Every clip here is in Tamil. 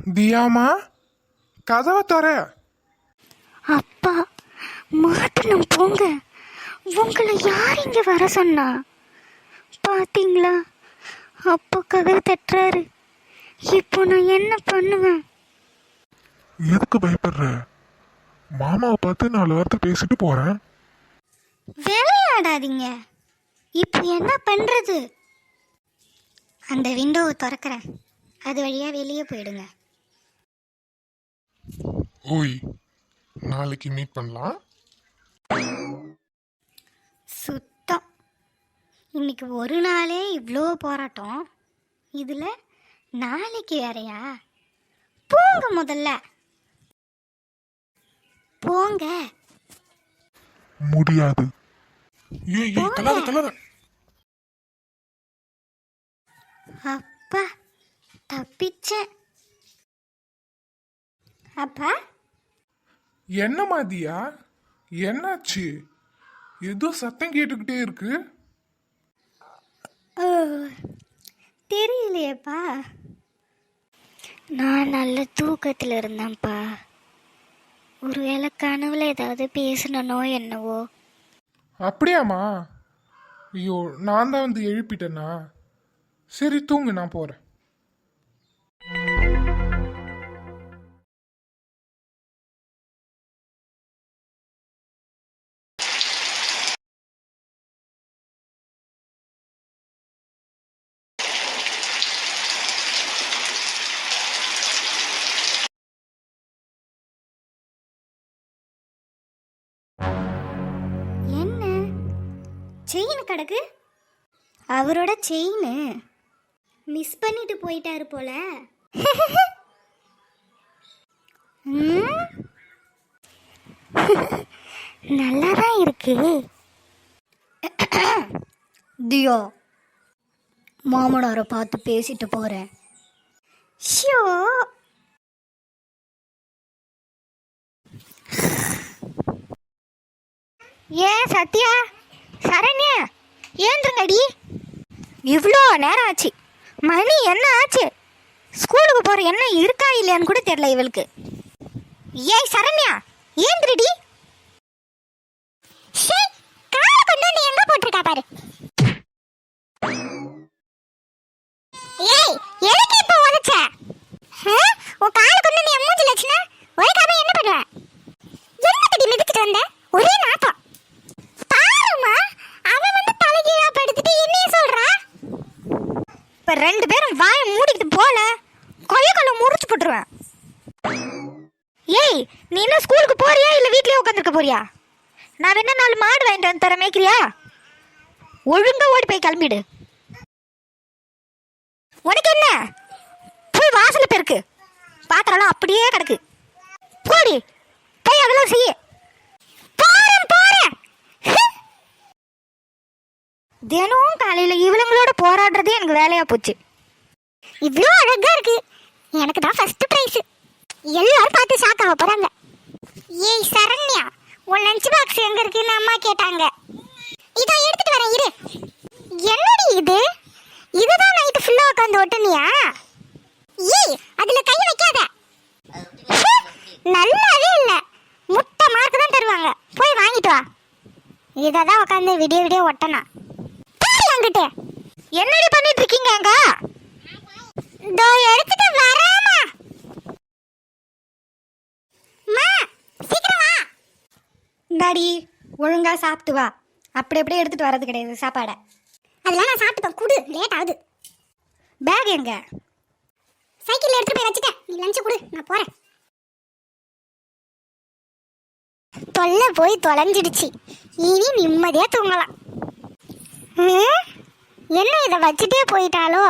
தியாமா, கதவை தர. அப்பா மாட்டணும் போங்க. உங்களை யார் இங்க வர சொன்னா? பாத்தீங்களா, அப்பா கதவை தட்டுறாரு. இப்போ நான் என்ன பண்ணுவேன்? எதுக்கு பயப்படுற? மாமாவை பார்த்து 4 வார்த்தை பேசிட்டு போறேன். விளையாடாதீங்க. இப்போ என்ன பண்றது? அந்த விண்டோவை திறக்கிறேன், அது வழியா வெளியே போயிடுங்க. ஓய், நாளைக்கு மீட் பண்ணலாம். சுத்தம். இன்னைக்கு ஒரு நாளே இவ்வளோ போராட்டம், இதில் நாளைக்கு வேறையா? போங்க, முதல்ல போங்க. முடியாது. ஏய் ஏய், தள்ளாத தள்ளாத. அப்பா தப்பிச்சேன். அப்பா என்னம்மா தியா, என்னாச்சு? ஏதோ சத்தம் கேட்டுக்கிட்டே இருக்கு. ஓ, தெரியலையேப்பா. நான் நல்ல தூக்கத்தில் இருந்தேன்ப்பா. ஒருவேளை கனவுல ஏதாவது பேசணுனோ என்னவோ. அப்படியாம்மா? ஐயோ, நான் தான் வந்து எழுப்பிட்டேனா? சரி தூங்கு, நான் போறேன். என்ன செயின் கிடக்கு? அவரோட செயின் மிஸ் பண்ணிட்டு போயிட்டாரு போல. நல்லா தான் இருக்கு. தியோ, மாமனாரை பார்த்து பேசிட்டு போறேன். ஷோ, ஏன் சத்யா, சரண்யா, ஏந்துங்கடி. இவ்வளோ நேரம் ஆச்சு. மணி என்ன ஆச்சு? ஸ்கூலுக்கு போகிற என்ன இருக்கா இல்லையான்னு கூட தெரியல இவளுக்கு. ஏய் சரண்யா, ஏந்திரடி. காலை கொண்டு வந்து எங்க போட்டிருக்கா பாரு. ஏய், எதுக்கு இப்போ உதச்ச? உன் காலை கொண்டு வந்து என் மூஞ்சில வச்சுனா உதைக்காம என்ன பண்ணுவ? என்ன கடி மிதிச்சிட்டு வந்த? ஒரே நாத்தம். பாருமா, அவன் வந்து தலைகீழா படுத்துட்டு என்னைய சொல்றா. இப்ப 2 பேரும் வாயை மூடிக்கிட்டு போல கொய்யக்கொல்ல முறிச்சு போட்டுருவேன். ஏய், நீ என்ன ஸ்கூலுக்கு போறியா இல்ல வீட்லயே உட்காந்துருக்க போறியா? நான் என்ன 4 மாடு வாங்கிட்டு வந்து தர மேய்க்கிறியா? ஒழுங்கா ஓடி போய் கிளம்பிடு. உனக்கு என்ன? போய் வாசல பெருக்கு. பாத்திரம்லாம் அப்படியே கிடக்கு. போடி போய் அதெல்லாம் செய்ய. தினம் காலையில இவளுங்களோட போராடுறதே எனக்கு வேலையா போச்சு. இவ்வளோ அழகா இருக்கு. எனக்கு தான் ஃபர்ஸ்ட் பிரைஸ். எல்லாரும் பார்த்து ஷாக் ஆக போறாங்க. ஏய் சரண்யா, உன் லஞ்ச் பாக்ஸ் எங்க இருக்குன்னு அம்மா கேட்டாங்க. இதோ எடுத்துட்டு வரேன் இரு. என்னடி இது? இதுதான் நைட்டு ஃபுல்லா உட்காந்து ஒட்டுனியா? ஏய், அதுல கை வைக்காத. நல்லாவே இல்ல. முட்டை மார்க் தான் தருவாங்க. போய் வாங்கிட்டு வா. இததான் உட்காந்து விடிய விடிய ஒட்டனா. என்னடி பண்ணிட்டு இருக்கீங்க அங்க? இதோ எடுத்துட்டு வரேமா. மா, சீக்கிரம் வா. டாடி, ஒழுங்கா சாப்பிட்டு வா. அப்படி அப்படியே எடுத்துட்டு வரது கிடையாது சாப்பாடை. அதெல்லாம் நான் சாப்பிட்டுப்பேன், குடு, லேட் ஆகுது. பேக் எங்க? சைக்கிள்ல எடுத்துட்டு போய் வச்சுட்டேன். நீ லஞ்ச் குடு, நான் போறேன். தொல்லை போய் தொலைஞ்சிடுச்சு. இனி நிம்மதியா தூங்கலாம். என்ன இதை வச்சுட்டே போயிட்டாலோ?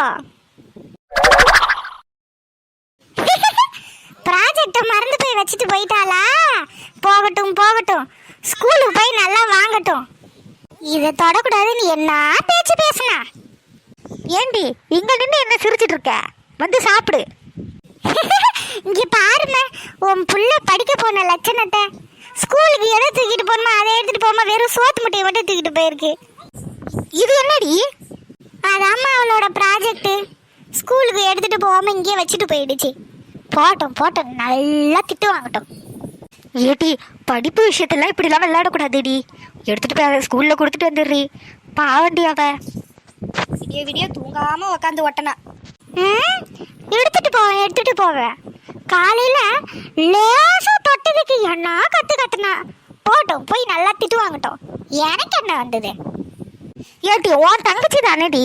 ப்ராஜெக்ட மறந்து போய் வச்சுட்டு போயிட்டாளா? போகட்டும் போகட்டும், ஸ்கூலுக்கு போய் நல்லா வாங்கட்டும். இதை தொடக்கூடாதுன்னு என்ன பேச்சு பேசுனா? ஏண்டி இங்க நின்று என்ன சிரிச்சிட்டு இருக்க? வந்து சாப்பிடு. இங்க பாருங்க, உன் புள்ள படிக்க போன லட்சணத்தை. ஸ்கூலுக்கு எதை தூக்கிட்டு போனோமா அதை எடுத்துட்டு போமா, வெறும் சோத்து முட்டையை மட்டும் தூக்கிட்டு போயிருக்கு. இது என்னடி? அதாம்மா அவளோட ப்ராஜெக்ட். ஸ்கூலுக்கு எடுத்துட்டு போகாம இங்கேயே வச்சுட்டு போயிடுச்சு. போட்டோம் போட்டோம், நல்லா திட்டு வாங்கட்டும். ஏடி, படிப்பு விஷயத்தெல்லாம் இப்படிலாம் விளையாடக்கூடாதுடி. எடுத்துட்டு போய் ஸ்கூல்ல கொடுத்துட்டு வந்துடுறி. பாவண்டி அவ விடிய விடிய தூங்காம உக்காந்து ஒட்டனா. எடுத்துட்டு போவேன். காலையில லேசா தொட்டதுக்கு என்ன கத்துனா போட்டோம், போய் நல்லா திட்டு வாங்கட்டும். எனக்கு என்ன வந்தது? ஏடி, உன் தங்கச்சி தானேடி,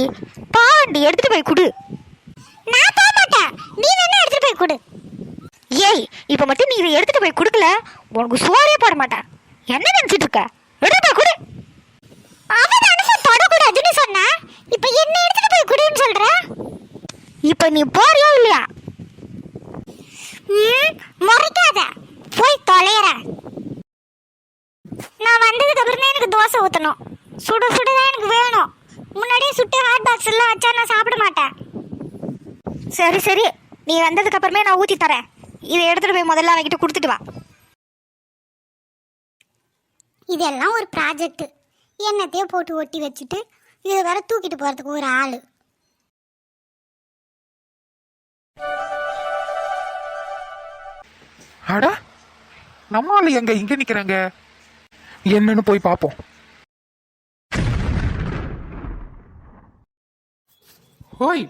பாவண்டி எடுத்துட்டு போய் கொடு. நான் போக மாட்டேன், நீ வேணா எடுத்துட்டு போய் கொடு. ஏய், இப்ப மட்டும் நீ இதை எடுத்துட்டு போய் கொடுக்கல, உனக்கு சோறே போட மாட்டேன். என்ன நினைச்சிட்டு இருக்க? எடுத்து போய் கொடு. அவன் தானே தொடக்கூடாதுன்னு சொன்னா, இப்ப என்ன எடுத்துட்டு போய் கொடுன்னு சொல்ற? இப்ப நீ போறியா இல்லையா? முறைக்காத, போய் தொலைற. நான் வந்ததுக்கு அப்புறம் தான் எனக்கு தோசை ஊத்தணும். சுட சுடதான் எனக்கு வேணும். முன்னாடியே சுட்டு ஹாட் பாக்ஸ் எல்லாம் வச்சா நான் சாப்பிட மாட்டேன். சரி சரி, நீ வந்ததுக்கு அப்புறமே நான் ஊத்தி தரேன். இதை எடுத்துட்டு போய் முதல்ல அவங்கிட்ட கொடுத்துட்டு வா. இதெல்லாம் ஒரு ப்ராஜெக்ட். என்னத்தையோ போட்டு ஒட்டி வச்சுட்டு இதை வேற தூக்கிட்டு போறதுக்கு ஒரு ஆளு. அட, நம்ம ஆளு எங்க இங்க நிக்கிறாங்க? என்னன்னு போய் பார்ப்போம். ஓய்,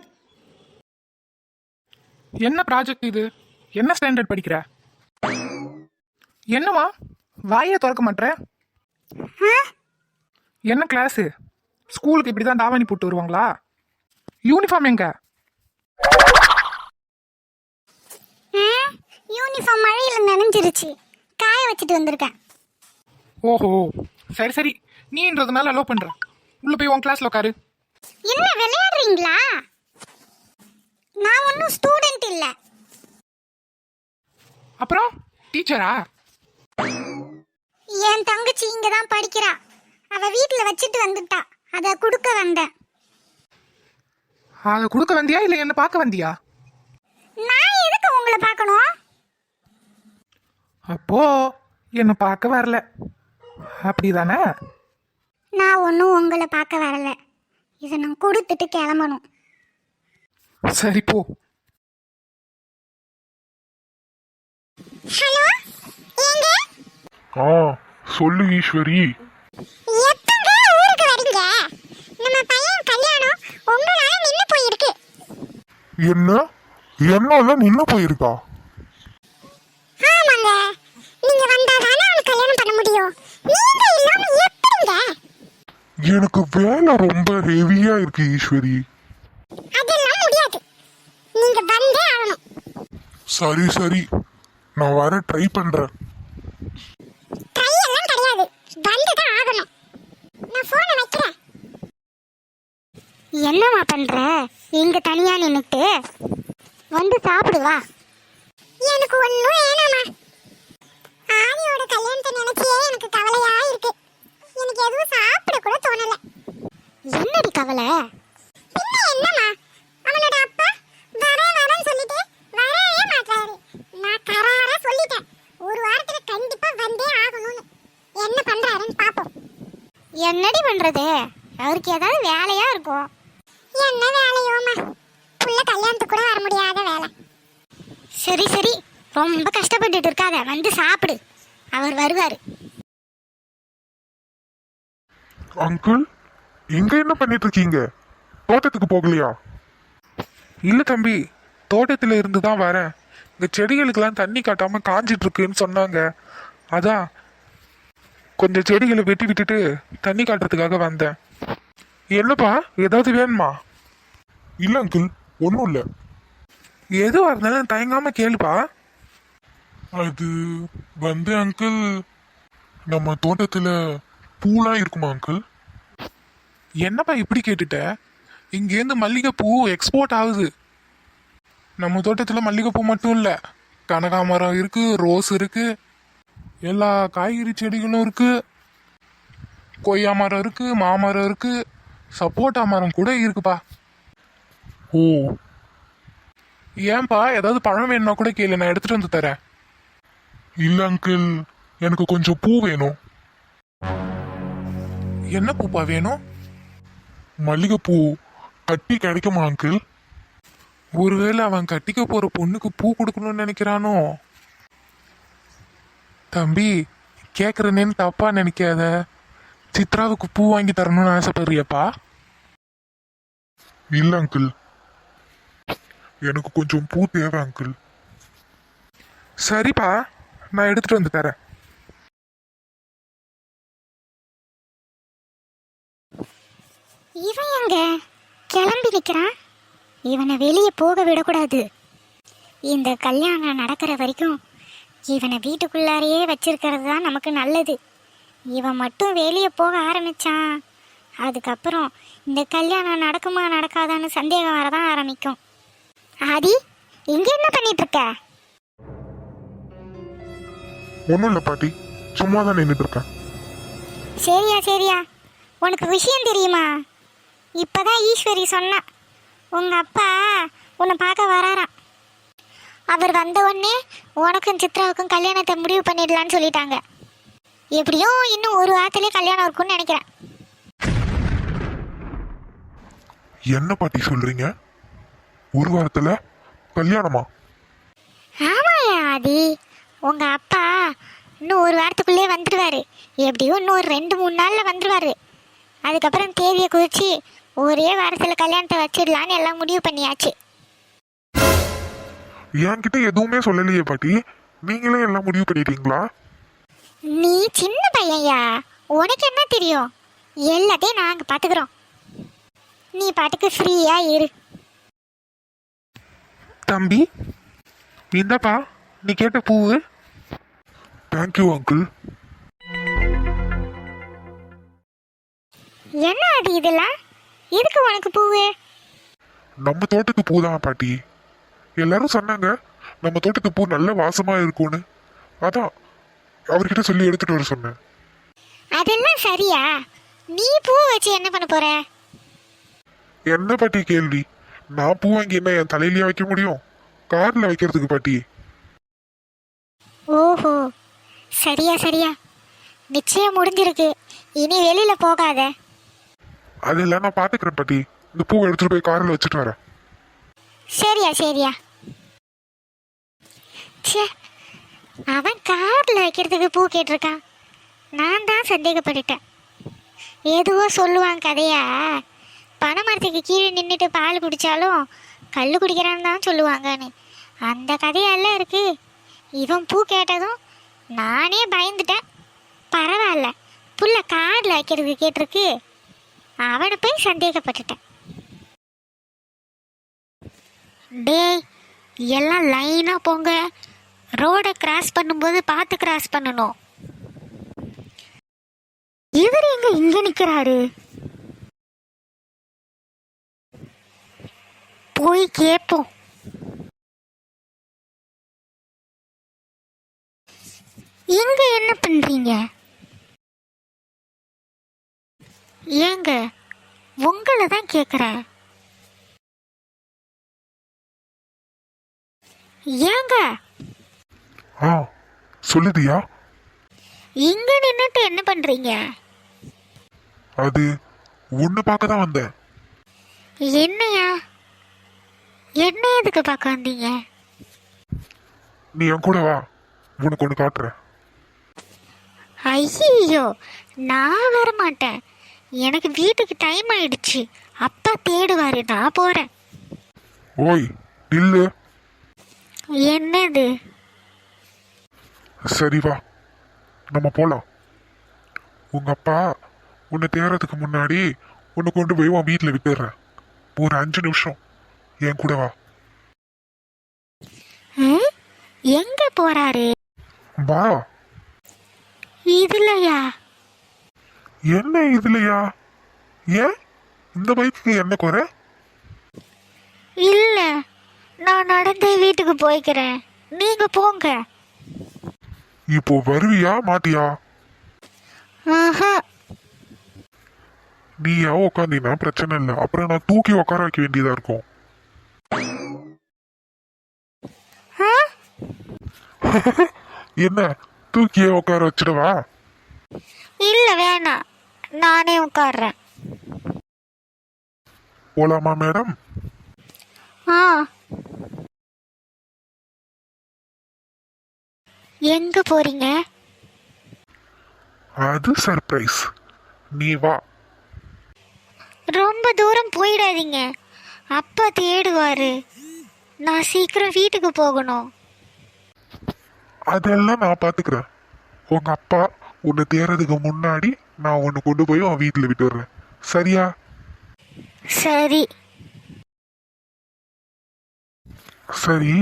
என்ன ப்ராஜெக்ட் இது? என்ன ஸ்டாண்டர்ட் படிக்கிற? என்னமா வாயே திறக்க மாட்டேற? என்ன கிளாஸ்? ஸ்கூலுக்கு இப்படிதான் தாவணி போட்டு வருவாங்களா? யூனிஃபார்ம் எங்க? யூனிஃபார்ம் மழையில நனைஞ்சிருச்சு, காய வச்சுட்டு வந்திருக்கேன். ஓஹோ, சரி சரி, நீன்றதுனால அலோ பண்றேன். உள்ள போய் உன் கிளாஸ்ல உட்காரு. என்ன விளையாடுறீங்களா? நான் ஒன்னும் ஸ்டூடெண்ட் இல்ல. அப்புறம் டீச்சரா? என் தங்கச்சி இங்க தான் படிக்கிறா. அவ வீட்டுல வச்சுட்டு வந்துட்டா, அத குடுக்க வந்தேன். அத குடுக்க வந்தியா இல்ல என்ன பார்க்க வந்தியா? நான் எதுக்கு உங்களை பார்க்கணும்? அப்போ என்ன பார்க்க வரல, அப்படிதானே? நான் ஒன்னும் உங்களை பார்க்க வரல. இதை நான் கொடுத்துட்டு கிளம்பணும். சரி போ. ஹலோ, ஏங்க? சொல்லு ஈஸ்வரி. எப்பங்க ஊருக்கு வரீங்க? நம்ம பையன் கல்யாணம் உங்களால நின்னு போயிருக்கு. என்ன? என்னால நின்னு போயிருக்கா? ஆமாங்க, நீங்க வந்தாதானே அவனுக்கு கல்யாணம் பண்ண முடியும். நீங்க இல்லாம எப்படிங்க? எனக்கு வேலை ரொம்ப ஹெவியா இருக்கு ஈஸ்வரி. அதெல்லாம் முடியாது, நீங்க வந்தே ஆகணும். சரி சரி, நான் வர ட்ரை பண்றேன். ட்ரை எல்லாம் கிடையாது, வந்து தான் ஆகணும். நான் போனை வைக்கிறேன். என்னம்மா பண்ற இங்க தனியா நின்னுட்டு? வந்து சாப்பிடு வா. எனக்கு ஒண்ணும் வேணாமா. ஆரியோட கல்யாணத்தை நினைச்சே எனக்கு கவலையா இருக்கு. எனக்கு எதுவும் சாப்பிட கூட தோணல. என்னடி கவலை? பின்ன என்னம்மா, அவனோட அப்பா வரேன்னு சொல்லிட்டு வரவே மாட்டாரு. நான் கராரா சொல்லிட்டேன், ஒரு வாரத்துல கண்டிப்பா வந்தே ஆகணும்னு. என்ன பண்றாருன்னு பாப்போம். என்னடி பண்றது? அவருக்கு ஏதாவது வேலையா இருக்கும். என்ன வேலையோமா, புள்ள கல்யாணத்துக்கு கூட வர முடியாத வேலை. சரி சரி, ரொம்ப கஷ்டப்பட்டுட்டு இருக்காத, வந்து சாப்பிடு, அவர் வருவாரு. அங்கிள், எங்க என்ன பண்ணிட்டு இருக்கீங்க? தோட்டத்துக்கு போகலையா? இல்ல தம்பி, தோட்டத்துல இருந்து தான் வரேன். இந்த செடிகளுக்கெல்லாம் தண்ணி காட்டாம காஞ்சிட்டு இருக்குன்னு சொன்னாங்க. அதான் கொஞ்சம் செடிகளை வெட்டி விட்டுட்டு தண்ணி காட்டுறதுக்காக வந்தேன். என்னப்பா, ஏதாவது வேணுமா? இல்ல அங்கிள், ஒன்றும் இல்லை. எதுவா இருந்தாலும் தயங்காம கேளுப்பா. அது அங்கிள், நம்ம தோட்டத்துல பூலாம் இருக்குமா அங்கிள்? என்னப்பா இப்படி கேட்டுட்ட? இங்கேருந்து மல்லிகைப்பூ எக்ஸ்போர்ட் ஆகுது. நம்ம தோட்டத்தில் மல்லிகைப்பூ மட்டும் இல்லை, கனகாமரம் இருக்கு, ரோஸ் இருக்கு, எல்லா காய்கறி செடிகளும் இருக்கு, கொய்யா மரம் இருக்கு, மாமரம் இருக்கு, சப்போட்டா மரம் கூட இருக்குப்பா. ஓ, ஏன்பா, ஏதாவது பழம் வேணும்னா கூட கேளு, நான் எடுத்துட்டு வந்து தரேன். இல்ல அங்கிள், எனக்கு கொஞ்சம் பூ வேணும். என்ன பூப்பா வேணும்? மல்லிகைப்பூ கட்டி கிடைக்குமா அங்கிள்? ஒருவேளை அவன் கட்டிக்க போற பொண்ணுக்கு பூ கொடுக்கணும்னு நினைக்கிறானோ? தம்பி, கேக்குறனேன்னு தப்பா நினைக்காத. சித்ராவுக்கு பூ வாங்கி தரணும்னு ஆசைப்படுறியப்பா? இல்ல அங்கிள், எனக்கு கொஞ்சம் பூ தேவை அங்கிள். சரிப்பா, நான் எடுத்துட்டு வந்து தரேன். இவன் எங்க கிளம்பி நிற்கிறான்? இவனை வெளியே போக விடக்கூடாது. இந்த கல்யாணம் நடக்கிற வரைக்கும் இவனை வீட்டுக்குள்ளாரையே வச்சிருக்கிறது தான் நமக்கு நல்லது. இவன் மட்டும் வெளியே போக ஆரம்பிச்சான், அதுக்கப்புறம் இந்த கல்யாணம் நடக்குமா நடக்காதான்னு சந்தேகம் வரதான் ஆரம்பிக்கும். ஆதி, இங்க என்ன பண்ணிட்டு இருக்க? ஒன்றும் இல்லை பாட்டி, சும்மா தான் நின்றுட்டு இருக்கேன். சரியா சரியா, உனக்கு விஷயம் தெரியுமா? இப்பதான் ஈஸ்வரி சொன்னா உங்க அப்பா உன்னை பார்க்க வராராம். அவர் வந்த உடனே உனக்கும் சித்ராவுக்கும் கல்யாணத்தை முடிவு பண்ணிடலான்னு சொல்லிட்டாங்க. எப்படியும் இன்னும் ஒரு வாரத்திலே கல்யாணம் இருக்கும்னு நினைக்கிறேன். என்ன பாட்டி சொல்றீங்க? ஒரு வாரத்துல கல்யாணமா? ஆமாயா ஆதி, உங்க அப்பா இன்னும் ஒரு வாரத்துக்குள்ளே வந்துடுவாரு. எப்படியும் இன்னும் ஒரு 2-3 நாள்ல வந்துடுவாரு. அதுக்கப்புறம் தேதியை குறித்து ஒரே வாரத்தில் கல்யாணத்தை வச்சிடலான்னு எல்லாம் முடிவு பண்ணியாச்சு. என்கிட்ட எதுவுமே சொல்லலையே பாட்டி, நீங்களே எல்லாம் முடிவு பண்ணிட்டீங்களா? நீ சின்ன பையன்யா, உனக்கு என்ன தெரியும்? எல்லாத்தையும் நாங்கள் பார்த்துக்குறோம். நீ பாட்டுக்கு ஃப்ரீயா இரு. தம்பி, இந்தப்பா நீ கேட்ட பூவு. Thank you uncle. என்ன அது இதெல்லாம்? எதுக்கு உனக்கு பூவு? நம்ம தோட்டத்து பூ தான் பாட்டி. எல்லாரும் சொன்னாங்க நம்ம தோட்டத்து பூ நல்ல வாசமா இருக்கும்னு, அதான் அவர்கிட்ட சொல்லி எடுத்துட்டு வர சொன்னேன். அதெல்லாம் சரியா? நீ பூ வச்சு என்ன பண்ண போற? என்ன பாட்டி கேள்வி? நான் பூ வாங்கி என்ன என் தலையிலயா வைக்க முடியும்? கார்ல வைக்கிறதுக்கு பாட்டி. ஓஹோ, சரியா சரியா, நிச்சயம் முடிஞ்சிருக்கு. இனி வெளியில போகாத. அதெல்லாம் நான் பாத்துக்கிறேன் பாட்டி. இந்த பூவை எடுத்துட்டு போய் கார்ல வச்சுட்டு வரேன். சரியா சரியா. ச்சே, அவன் கார்ல வைக்கிறதுக்கு பூ கேட்டிருக்கான். நான் தான் சந்தேகப்பட்டுட்டேன். எதுவோ சொல்லுவான் கதையா, பனைமரத்துக்கு கீழே நின்றுட்டு பால் குடித்தாலும் கல் குடிக்கிறான்னு தான் சொல்லுவாங்கன்னு. அந்த கதையெல்லாம் இருக்கு. இவன் பூ கேட்டதும் நானே பயந்துட்டேன். பரவாயில்ல, புள்ள கார்ல வைக்கிறதுக்கு கேட்டிருக்கு, அவனை போய் சந்தேகப்பட்டுட்டேன். டேய், எல்லாம் லைனா போங்க. ரோடை கிராஸ் பண்ணும்போது பார்த்து கிராஸ் பண்ணணும். இவர் எங்க இங்க நிக்கிறாரு? போய் கேட்போம். இங்க என்ன பண்றீங்க? ஏங்க, உங்களை தான் கேக்குறேன். ஏங்க ஆ, சொல்லுதியா? இங்க நின்னுட்டு என்ன பண்றீங்க? அது ஒன்னு பார்க்க தான் வந்தேன். என்னையா? என்ன எதுக்கு பார்க்க வந்தீங்க? நீ என் கூட வா, உனக்கு ஒன்று காட்டுறேன். ஐயோ, நான் வரமாட்டேன். எனக்கு வீட்டுக்கு டைம் ஆயிடுச்சு. அப்பா தேடுவாரு, நான் போறேன். ஓய் நில்லு. என்னது? சரி வா, நம்ம போலாம். உங்க அப்பா உன்னை தேடுறதுக்கு முன்னாடி உன்னை கொண்டு போய் உன் வீட்டில் விட்டுடுறேன். ஒரு 5 நிமிஷம் என் கூட வா. எங்க போறாரு? வா. இதுலயா? என்ன இதுலையா? ஏன் இந்த பைக்கு என்ன குறை? இல்ல, நான் நடந்தே வீட்டுக்கு போய்க்கிறேன், நீங்க போங்க. இப்போ வருவியா மாட்டியா? ஆஹா. நீயா உட்காந்தீங்கன்னா பிரச்சனை இல்லை, அப்புறம் நான் தூக்கி உட்கார வைக்க வேண்டியதா இருக்கும். ஆ? என்ன தூக்கியே உட்கார வச்சிடவா? இல்ல வேணாம், நானே உட்கார்றேன். போலாமா மேடம்? ஆ, எங்க போறீங்க? அது சர்ப்ரைஸ். நீ வா. ரொம்ப தூரம் போயிடாதீங்க, அப்பா தேடுவாரு. நான் சீக்கிரம் வீட்டுக்கு போகணும். அதெல்லாம் நான் பாத்துக்கிறேன். உங்க அப்பா உன்னை தேறதுக்கு முன்னாடி நான் உன்னை கொண்டு போய் உன் வீட்டுல விட்டு வர்றேன். சரியா? சரி. சரி,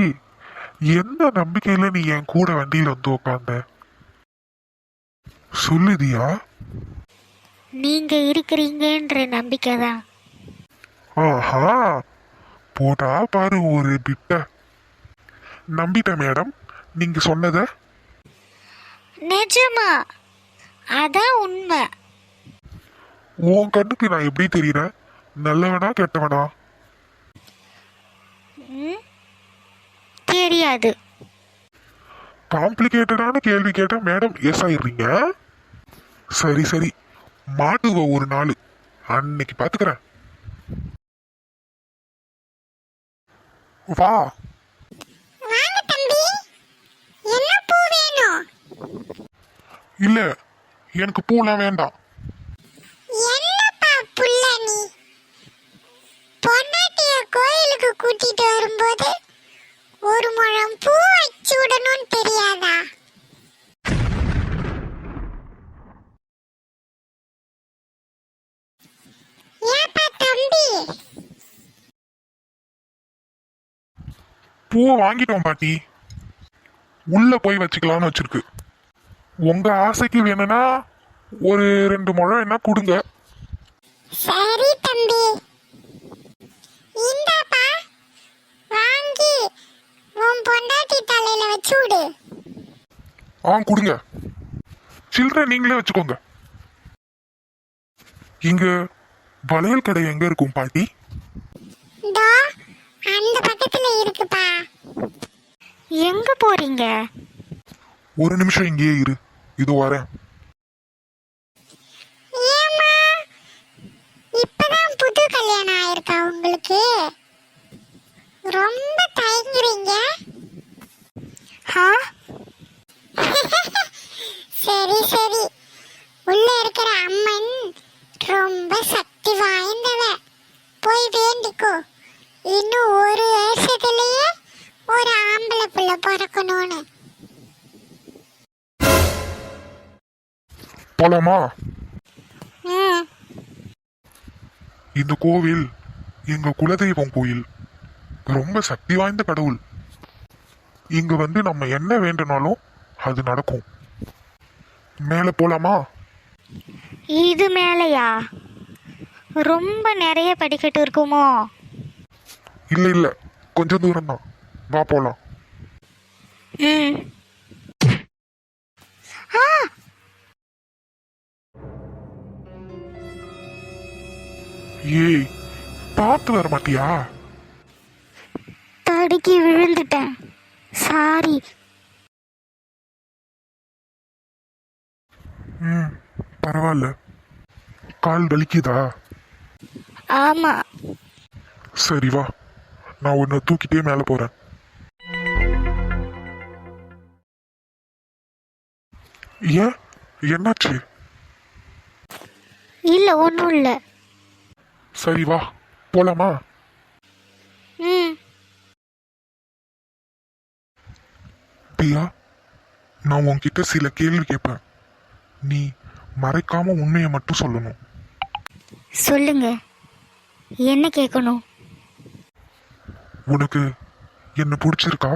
எந்த நம்பிக்கையில நீ என் கூட வண்டியில வந்து உட்காந்த? சொல்லுதியா? நீங்க இருக்கிறீங்கன்ற நம்பிக்கை தான். ஆஹா, போடா பாரு ஒரு பிட்ட. நம்பிட்டேன் மேடம், நீங்க சொன்னத. நிஜமா? அதான் உண்மை. உன் கண்ணுக்கு நான் எப்படி தெரியுறேன்? நல்லவனா கெட்டவனா? ம், தெரியாது. காம்ப்ளிகேட்டடான கேள்வி கேட்டா மேடம் எஸ் ஆயிடுறீங்க. சரி சரி, மாட்டுவ ஒரு நாள், அன்னைக்கு பாத்துக்கிறேன். வா. வாங்க தம்பி, என்ன பூ வேணும்? இல்ல, எனக்கு பூலாம் வேண்டாம். என்னப்பா புள்ள நீ? பொண்டாட்டிய கோயிலுக்கு கூட்டிட்டு வரும்போது ஒரு முழம் பூ வச்சு விடணும்னு தெரியாதா? ஏப்பா தம்பி? பூவை வாங்கிட்டோம் பாட்டி, உள்ள போய் வச்சுக்கலாம்னு வச்சிருக்கு. உங்க ஆசைக்கு வேணும்னா ஒரு 2 முழம் என்ன கொடுங்க. சரி தம்பி, இந்தாப்பா, வாங்கி உன் பொண்டாட்டி தலையில வச்சு விடு. கொடுங்க. சில்லறை நீங்களே வச்சுக்கோங்க. இங்க வளையல் கடை எங்க இருக்கும் பாட்டி? இதோ அந்த பக்கத்துல இருக்குப்பா. எங்க போறீங்க? ஒரு நிமிஷம் இங்கேயே இரு, இதோ வரேன். ஏம்மா, இப்பதான் புது கல்யாணம் ஆயிருக்கா உங்களுக்கு? ரொம்ப தயங்குறீங்க. சரி சரி, உள்ள இருக்கிற அம்மன் ரொம்ப சக்தி வாய்ந்தவ. போய் வேண்டிக்கோ, இன்னும் ஒரு வருஷத்துலயே ஒரு ஆம்பளை புள்ள பிறக்கணும்னு. போலாமா? ம், இந்த கோவில் எங்க குலதெய்வம் கோயில். ரொம்ப சக்தி வாய்ந்த கடவுள். இங்க வந்து நம்ம என்ன வேண்டுனாலும் அது நடக்கும். மேல போலாமா? இது மேலையா? ரொம்ப நிறைய படிக்கட்டு இருக்குமோ? இல்ல இல்ல, கொஞ்சம் தூரம் தான். வா போலாம். ம். ஆ, ஏய், பார்த்து வர மாட்டியா? தடுக்கி விழுந்துட்டேன், சாரி. பரவாயில்ல. கால் வலிக்குதா? ஆமா. சரி வா, நான் உன்னை தூக்கிட்டே மேல போறேன். ஏன், என்னாச்சு? இல்ல, ஒன்றும் இல்லை. சரி வா, போலாமா? ம். பியா, நான் உன்கிட்ட சில கேள்வி கேட்பேன். நீ மறைக்காம உண்மையை மட்டும் சொல்லணும். சொல்லுங்க, என்ன கேட்கணும்? உனக்கு என்ன பிடிச்சிருக்கா?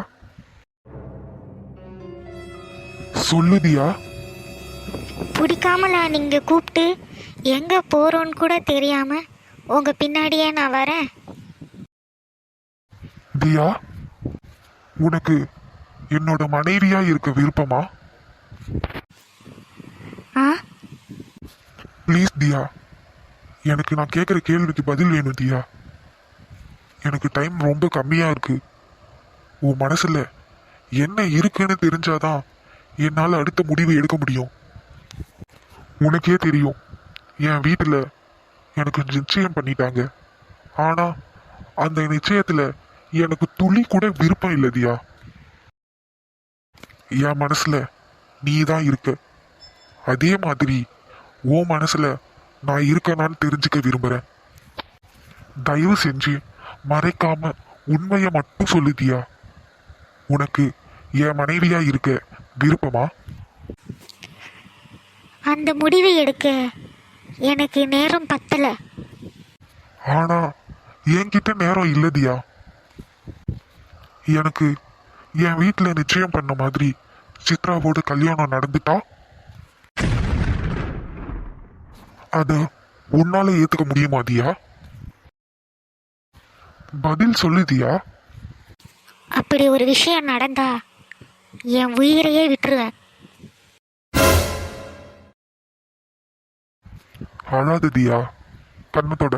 சொல்லுதியா? பிடிக்காமலா நீங்க கூப்பிட்டு எங்க போறோன்னு கூட தெரியாம உங்க பின்னாடியே நான் வரேன். தியா, உனக்கு என்னோட மனைவியா இருக்க விருப்பமா? ஆ, ப்ளீஸ் தியா, எனக்கு நான் கேட்குற கேள்விக்கு பதில் வேணும் தியா. எனக்கு டைம் ரொம்ப கம்மியா இருக்கு. உன் மனசுல என்ன இருக்குன்னு தெரிஞ்சாதான் என்னால் அடுத்த முடிவை எடுக்க முடியும். உனக்கே தெரியும், என் வீட்டில் எனக்கு நிச்சயம் பண்ணிட்டாங்க. ஆனா அந்த நிச்சயத்துல எனக்கு துளி கூட விருப்பம் இல்லை தியா. என் மனசுல நீ தான் இருக்க. அதே மாதிரி உன் மனசுல நான் இருக்கேனான்னு தெரிஞ்சுக்க விரும்புறேன். தயவு செஞ்சு மறைக்காம உண்மையை மட்டும் சொல்லு தியா. உனக்கு என் மனைவியா இருக்க விருப்பமா? அந்த முடிவை எடுக்க எனக்கு நேரம் பத்தல. ஆனா என்கிட்ட நேரம் இல்ல தியா. எனக்கு என் வீட்டுல நிச்சயம் பண்ண மாதிரி சித்ராவோட கல்யாணம் நடந்துட்டா அத உன்னால ஏத்துக்க முடியுமா தியா? பதில் சொல்லு தியா. அப்படி ஒரு விஷயம் நடந்தா என் உயிரையே விட்டுருவேன். அழாத தியா, கண்ணத்தோட